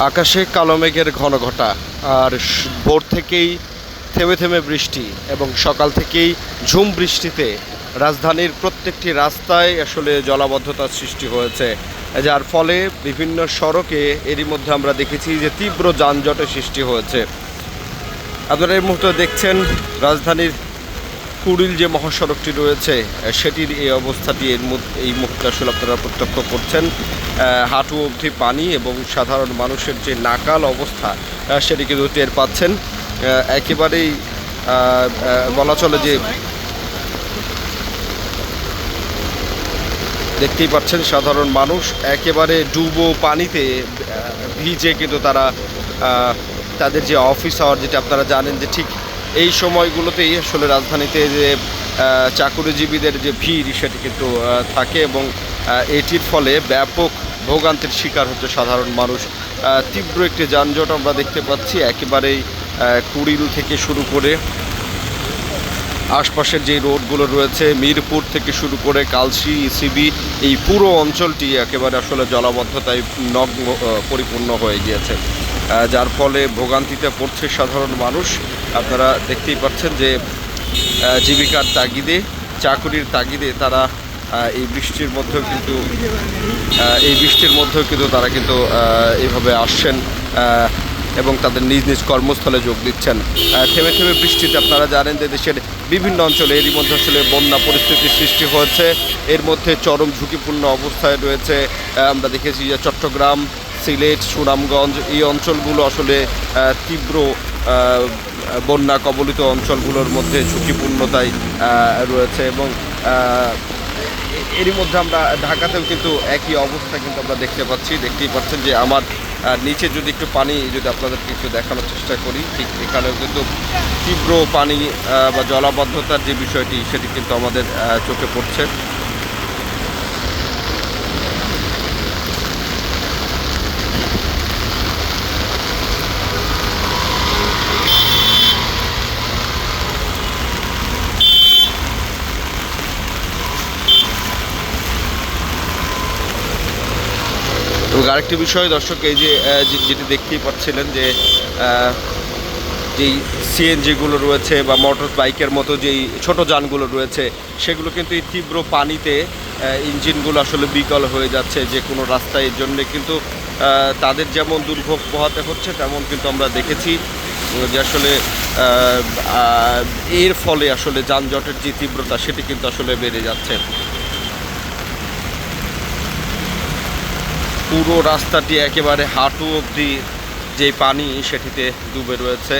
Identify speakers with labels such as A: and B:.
A: আকাশে কালো মেঘের ঘনঘটা, আর ভোর থেকেই থেমে থেমে বৃষ্টি এবং সকাল থেকেই ঝুম বৃষ্টিতে রাজধানীর প্রত্যেকটি রাস্তায় আসলে জলাবদ্ধতার সৃষ্টি হয়েছে, যার ফলে বিভিন্ন সড়কে এরই মধ্যে আমরা দেখেছি যে তীব্র যানজটের সৃষ্টি হয়েছে। আপনারা এই মুহূর্তে দেখছেন রাজধানীর কুড়িল যে মহাসড়কটি রয়েছে সেটির এই অবস্থাটি এই মুহূর্তে আসলে আপনারা প্রত্যক্ষ করছেন। হাঁটু অবধি পানি এবং সাধারণ মানুষের যে নাকাল অবস্থা সেটি কিন্তু টের পাচ্ছেন। একেবারেই বলা চলে যে দেখতেই পাচ্ছেন সাধারণ মানুষ একেবারে ডুবো পানিতে ভিজে কিন্তু তারা তাদের যে অফিস আওয়ার, যেটা আপনারা জানেন যে ঠিক এই সময়গুলোতেই আসলে রাজধানীতে যে চাকুরিজীবীদের যে ভিড় সেটি কিন্তু থাকে এবং এটির ফলে ব্যাপক ভোগান্তির শিকার হচ্ছে সাধারণ মানুষ। তীব্র একটি যানজট আমরা দেখতে পাচ্ছি একেবারেই কুড়িল থেকে শুরু করে আশপাশের যে রোডগুলো রয়েছে, মিরপুর থেকে শুরু করে কালশি, ইসিবি, এই পুরো অঞ্চলটি একেবারে আসলে জলাবদ্ধতায় নগ্ন পরিপূর্ণ হয়ে গিয়েছে, যার ফলে ভোগান্তিতে পড়ছে সাধারণ মানুষ। আপনারা দেখতেই পাচ্ছেন যে জীবিকার তাগিদে, চাকুরির তাগিদে তারা এই বৃষ্টির মধ্যেও কিন্তু তারা কিন্তু এইভাবে আসছেন এবং তাদের নিজ নিজ কর্মস্থলে যোগ দিচ্ছেন। থেমে থেমে বৃষ্টিতে আপনারা জানেন যে দেশের বিভিন্ন অঞ্চলে এরই মধ্যে আসলে বন্যা পরিস্থিতির সৃষ্টি হয়েছে। এর মধ্যে চরম ঝুঁকিপূর্ণ অবস্থায় রয়েছে। আমরা দেখেছি যে চট্টগ্রাম, সিলেট, সুনামগঞ্জ এই অঞ্চলগুলো আসলে তীব্র বন্যা কবলিত অঞ্চলগুলোর মধ্যে ঝুঁকিপূর্ণতায় রয়েছে এবং এরই মধ্যে আমরা ঢাকাতেও কিন্তু একই অবস্থা কিন্তু আমরা দেখতেই পাচ্ছেন যে আমার নিচে যদি একটু পানি যদি আপনাদেরকে একটু দেখানোর চেষ্টা করি, ঠিক এখানেও কিন্তু তীব্র পানি বা জলাবদ্ধতার যে বিষয়টি সেটি কিন্তু আমাদের চোখে পড়ছে। এবং আরেকটি বিষয় দর্শক, এই যে যেটি দেখতেই পাচ্ছিলেন যে যেই সিএনজিগুলো রয়েছে বা মোটর বাইকের মতো যেই ছোট যানগুলো রয়েছে সেগুলো কিন্তু এই তীব্র পানিতে ইঞ্জিনগুলো আসলে বিকল হয়ে যাচ্ছে যে কোনো রাস্তায়। এর জন্যে কিন্তু তাদের যেমন দুর্ভোগ পোহাতে হচ্ছে, তেমন কিন্তু আমরা দেখেছি যে আসলে এর ফলে আসলে যানজটের যে তীব্রতা সেটি কিন্তু আসলে বেড়ে যাচ্ছে। পুরো রাস্তাটি একেবারে হাঁটু অবধি যে পানি সেটিতে ডুবে রয়েছে।